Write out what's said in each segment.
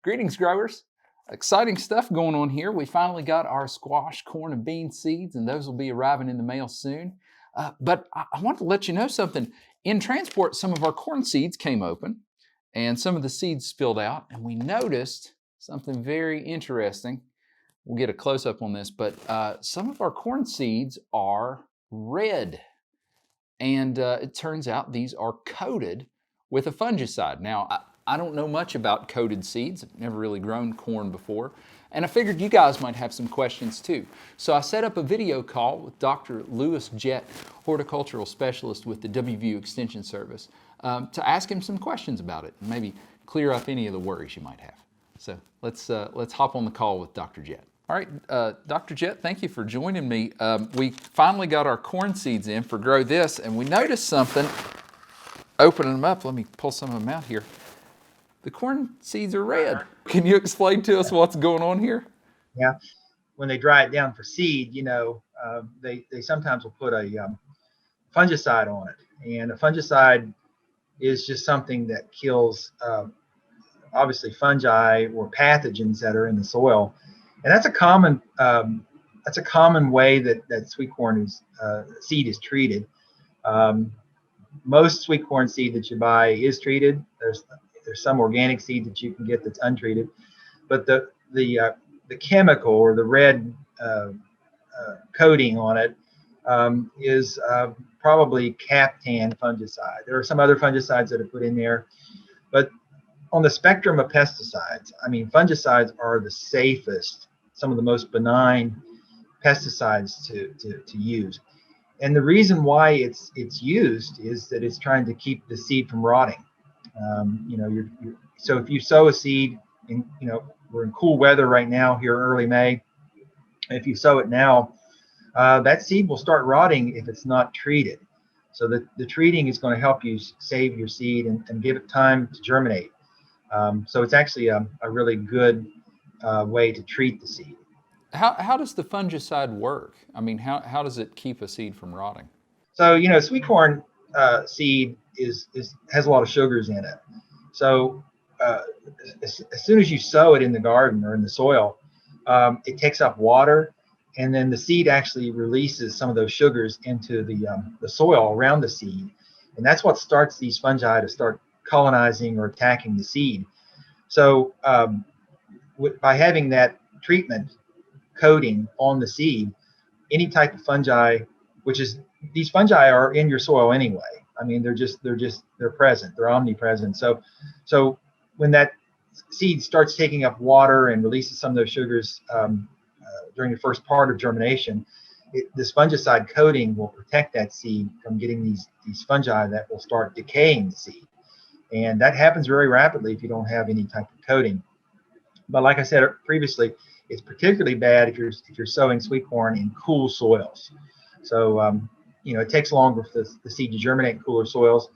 Greetings, growers. Exciting stuff going on here. We finally got our squash, corn, and bean seeds, and those will be arriving in the mail soon. But I want to let you know something. In transport, some of our corn seeds came open, and some of the seeds spilled out, and we noticed something very interesting. We'll get a close-up on this, but some of our corn seeds are red. And it turns out these are coated with a fungicide. Now, I don't know much about coated seeds. I've never really grown corn before. And I figured you guys might have some questions too. So I set up a video call with Dr. Jett, horticultural specialist with the WVU Extension Service, to ask him some questions about it and maybe clear up any of the worries you might have. So let's hop on the call with Dr. Jett. All right, Dr. Jett, thank you for joining me. We finally got our corn seeds in for Grow This, and we noticed something. Opening them up, let me pull some of them out here. The corn seeds are red. Can you explain to us what's going on here? Yeah, when they dry it down for seed, they sometimes will put a fungicide on it, and a fungicide is just something that kills obviously fungi or pathogens that are in the soil. And that's a common way that sweet corn seed is treated. Most sweet corn seed that you buy is treated. There's some organic seed that you can get that's untreated, but the chemical or the red coating on it is probably Captan fungicide. There are some other fungicides that are put in there, but on the spectrum of pesticides, I mean, fungicides are the safest, some of the most benign pesticides to use. And the reason why it's used is that it's trying to keep the seed from rotting. So if you sow a seed, we're in cool weather right now here early May. If you sow it now, that seed will start rotting if it's not treated. So the treating is going to help you save your seed and give it time to germinate. So it's actually a really good way to treat the seed. How does the fungicide work? I mean, how does it keep a seed from rotting? So, sweet corn seed has a lot of sugars in it. So as soon as you sow it in the garden or in the soil, it takes up water, and then the seed actually releases some of those sugars into the soil around the seed. And that's what starts these fungi to start colonizing or attacking the seed. So by having that treatment coating on the seed, any type of fungi, these fungi are in your soil anyway. I mean, they're present, they're omnipresent. So when that seed starts taking up water and releases some of those sugars during the first part of germination, this fungicide coating will protect that seed from getting these fungi that will start decaying the seed. And that happens very rapidly if you don't have any type of coating. But like I said previously, it's particularly bad if you're sowing sweet corn in cool soils. So it takes longer for the seed to germinate in cooler soils.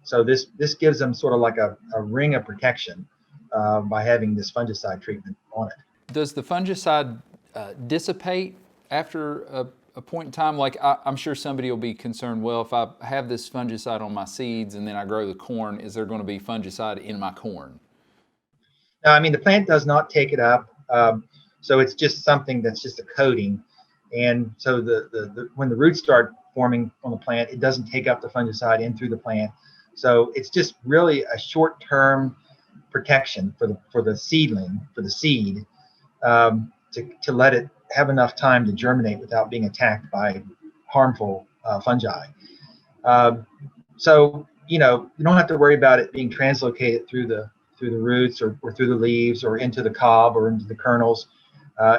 So this gives them sort of like a ring of protection by having this fungicide treatment on it. Does the fungicide dissipate after a point in time? Like I'm sure somebody will be concerned, well, if I have this fungicide on my seeds and then I grow the corn, is there going to be fungicide in my corn? No, I mean, the plant does not take it up. So it's just something that's just a coating. And so when the roots start forming on the plant, it doesn't take up the fungicide in through the plant. So it's just really a short-term protection for the seedling, for the seed, to let it have enough time to germinate without being attacked by harmful fungi. So you don't have to worry about it being translocated through the roots or through the leaves or into the cob or into the kernels.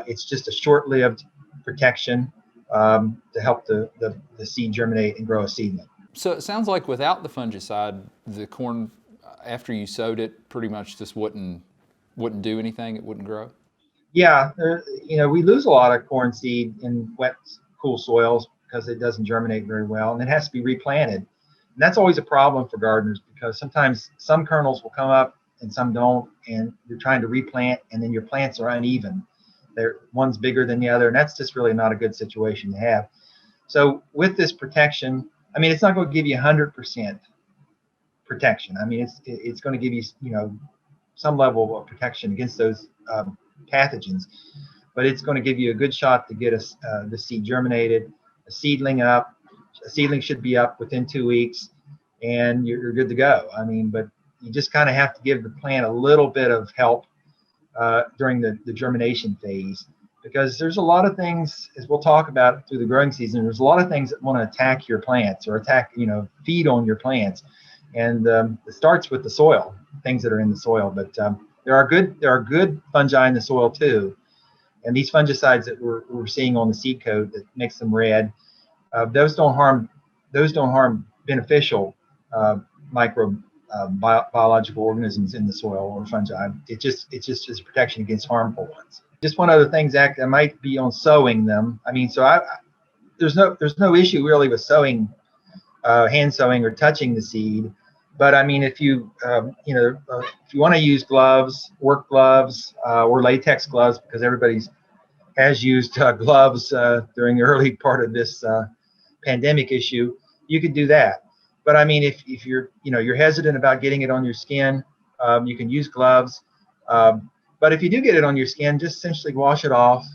It's just a short-lived protection to help the seed germinate and grow a seedling. So it sounds like without the fungicide, the corn, after you sowed it, pretty much just wouldn't do anything. It wouldn't grow. Yeah, we lose a lot of corn seed in wet, cool soils because it doesn't germinate very well, and it has to be replanted. And that's always a problem for gardeners because sometimes some kernels will come up and some don't, and you're trying to replant, and then your plants are uneven. One's bigger than the other, and that's just really not a good situation to have. So with this protection, I mean, it's not going to give you 100% protection. I mean, it's going to give you, some level of protection against those pathogens, but it's going to give you a good shot to get the seed germinated, a seedling up. A seedling should be up within 2 weeks, and you're good to go. I mean, but you just kind of have to give the plant a little bit of help during the germination phase, because there's a lot of things, as we'll talk about through the growing season, there's a lot of things that want to attack your plants or feed on your plants. And it starts with the soil, things that are in the soil, but there are good fungi in the soil too. And these fungicides that we're seeing on the seed coat that makes them red, those don't harm beneficial biological organisms in the soil or fungi. It's just a protection against harmful ones. Just one other thing, Zach, that might be on sowing them. I mean, there's no issue really with sowing, hand sowing or touching the seed. But I mean, if you want to use gloves, work gloves, or latex gloves, because everybody has used gloves during the early part of this pandemic issue, you could do that. But I mean, if you're hesitant about getting it on your skin, you can use gloves. But if you do get it on your skin, just essentially wash it off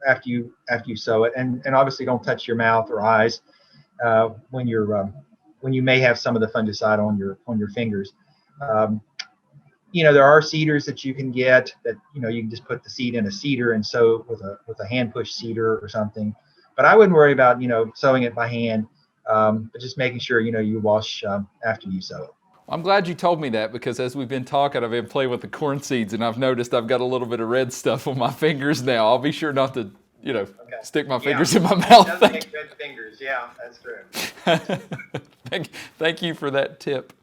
after you sew it, and obviously don't touch your mouth or eyes when you may have some of the fungicide on your fingers. There are seeders that you can get that you can just put the seed in a seeder and sow with a hand push seeder or something. But I wouldn't worry about sowing it by hand, but just making sure you wash after you sow it. I'm glad you told me that, because as we've been talking, I've been playing with the corn seeds, and I've noticed I've got a little bit of red stuff on my fingers now. I'll be sure not to, stick my fingers in my mouth. It doesn't make red fingers. Yeah, that's true. Thank you for that tip.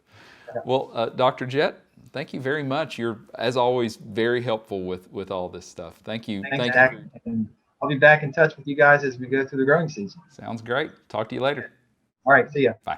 Well, Dr. Jett, thank you very much. You're, as always, very helpful with all this stuff. Thank you. Thank you. And I'll be back in touch with you guys as we go through the growing season. Sounds great. Talk to you later. All right. See ya. Bye.